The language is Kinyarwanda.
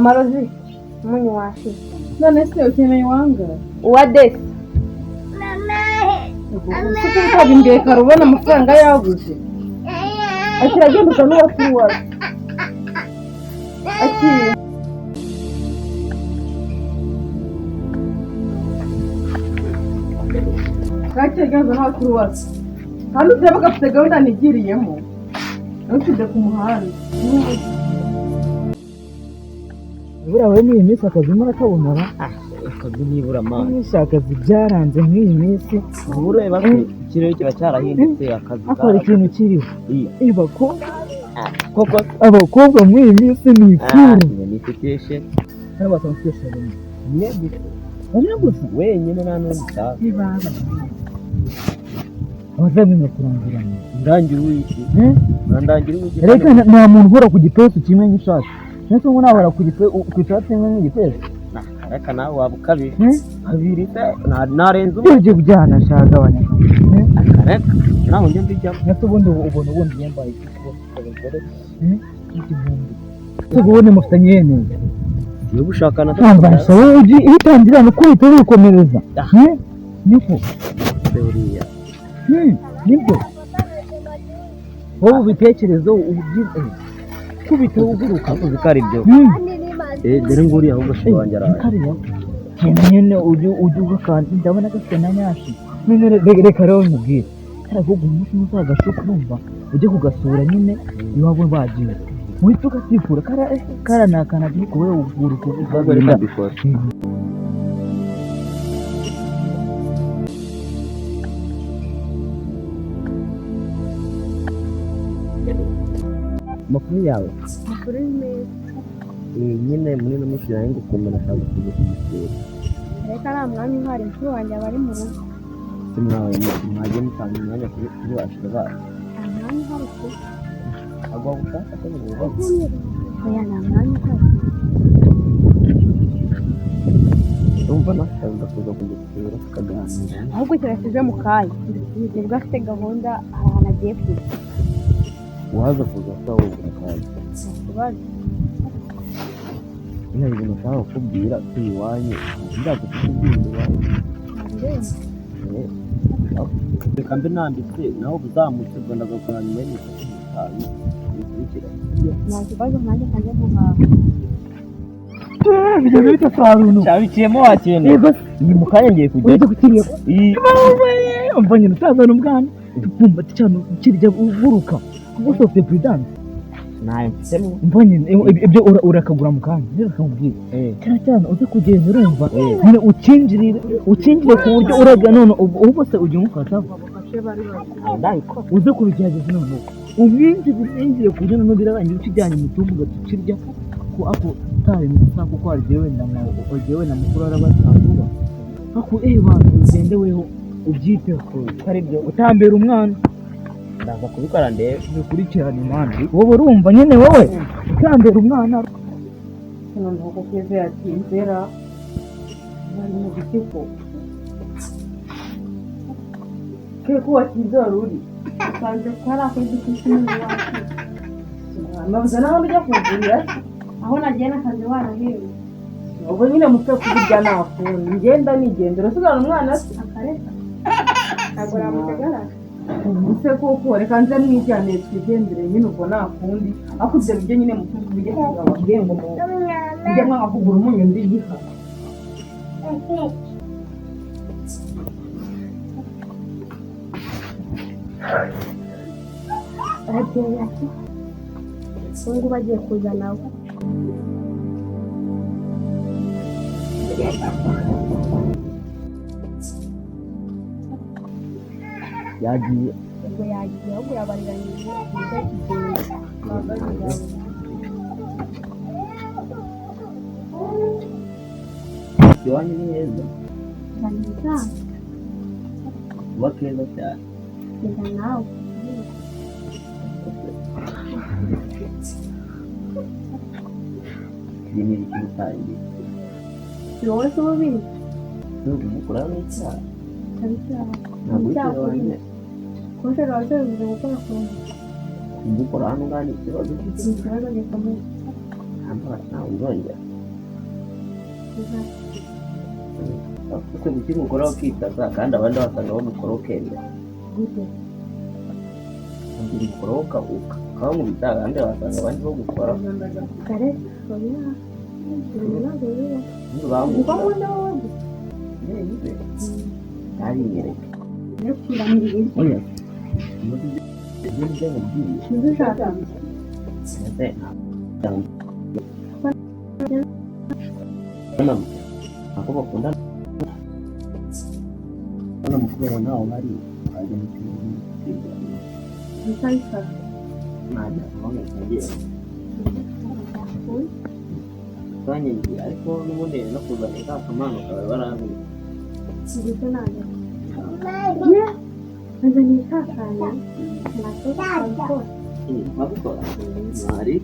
amarozi umunyu washize. None se ukeneye wanga Uwa desi kuko utabimbwiye kare ubona amafaranga yabuze. Akira agenda usa n'uwakuru wawe. Akira Kacye genzo n'abakuru wawe. Kandi ubyaba gafite gahunda nigiriyemo. Ntukijye ku muhanda. Buriya we n'iyi minsi akazi murakabona ba? Akazi nibura amana. Akazi byaranze nk'iyi minsi. Ureba ko ikirere kiba cyarahindutse akazi. Akora ikintu kiriho. Koko abakobwa muri iyi minsi ni ifuru. Ni situation. Hano batamukesha bamwe. Umwe gusa wenyine nta n'undi cyane. Ibaba. Abazamenya kurangirana. Ndangira wiki. Ndangira wiki. Reka nta muntu uhora ku gipesu kimwe nk'ishati. Nese ngo nabara ku ishati imwe nk'igipesu. Reka nawe waba ukabiri. Kabiri se narenze ugiye kujyana ashaka abanyarwanda. Reka nawe njye mbijyamo. Nese ubundi ubona ubundi yambaye abagore n'igihumbi. Ubone mufitanye neza. Iyo gushakana twambasha wowe ugi itangira no kwita wikomereza. Niko. Teoriya. Nibyo. Wowe ubitekerezo ubyize. Kubita uguruka uzikari byo. Dere nguri ahubwo shwanjye ara. Kariya. Nyene uju kandi ndabona gafite na nyashi. None reka rero mubwire. Karavuga umunsi muzagashuka numva ujye kugasura nyine iwabo bagiye. Muhita ugasifura kara nakana biko wewe uguruka uzagoreka before. Makuru yawe. Makuru meza. Nyine muri no mushi yawe ngukunda nashaka kujya kumusura. Reka nta mwanya uhari mukuru wanjye abari mu rugo. Simwawe mwagiye mutanga imyanya kuri bashira ba. Mwanya uhari ko. Agwa gufata ko ni rugo. Oya nta mwanya uhari. Umva nashaka kuza kugusura tukaganira. Ahubwo kirasize mu kayi. Nibwo afite gahunda ahantu agiye kujya. Waza kuza sawa ubukanye. Kubaza. Ina ibintu nshaka kubwira iwanyu. Ndaza kukubwira iwanyu. Reka mbe nanditse naho buzamutse ubwo ndagakora nyuma y'imyaka 5 bikurikira. Nta kibazo nanjye kanjye guhaha. Bijya bita farunu. Cyabiciyemo wakene. Yego ni mukanya ngiye kujya. Ujye kukiriye. Umvanye nutaza n'ubwana. Tupumba cyane ukirya uguruka. Kuko ufite prudence. Naye mfitemo. Umvanye ibyo urakagura mu kanya. Neza kamubwira. Cyane uze kugenda urumva. Nyine ukinjire ku buryo uraga none ubu se ujye umufata. Ndayiko. Uze kubigerageza none. Ubwinjire ku buryo none birarangira ukijyanye mu tumbuga tukirya ko ako tabe mu sako ko ari jewe na mukuru arabatanguba. Ako bantu ugende weho ubyiteho kari byo utambera umwana. Ndaza kubikora ndebe bikurikirana imana. Wowe urumva nyine wowe utambera umwana. None uko kweze yatinzera. Bari mu gitiko. Keko watinzera uri. Sanze kara ko dukishimye wacu. Mabuza naho bijya kugurira. Aho nagiye n'akazi warahewe. Ubwo nyine mutwe kubirya nafundi. Ngenda nigendera sigana umwana se. Akareka. Agora mutegara. Use koko reka nze mwijyane twigendere nyine ubwo nafundi. Akubye bijye nyine mutwe kubirya kugaba ngengo mu. Njye mwa kugura umunyu ndi giha. Agiye ati. Songo bagiye kuza nawe. yagiye. Ubwo yagiye ahubwo yabariranyije ibyo kigenda. Iwanyu ni heza. Baniza. Kuba keza cyane. Reka nawe. Iyi ni ikitangiye. Wowe se ubizi? Mukora n'icyaha. Kabisa. Ntabwo cyabonye. Kose rwose bivuze gukora kuntu. Mukora hano ngani ikibazo Ikibazo gikomeye. hano nawe uzongera. ese kuki umugore wakitaza kandi abandi basanga bamukora ukemera gute undi mukoro ukaba mu bitaga kandi basanga abandi bo gukora kare oya ntabwo biba niba bamukora ubwo n'ubundi neza ari nyereka no kurangirira oya muri ibyo byo mubwiye ntuzashaka neze ako bakunda hano mukubera ntaho hari wajya mu kintu ntuzayifata najya kubona kagiye twanyigiye ariko n'ubundi no kuzana ka kamano kawe baramenya ndetse nanjye ye azanye kakanya nako kakora babikora mwari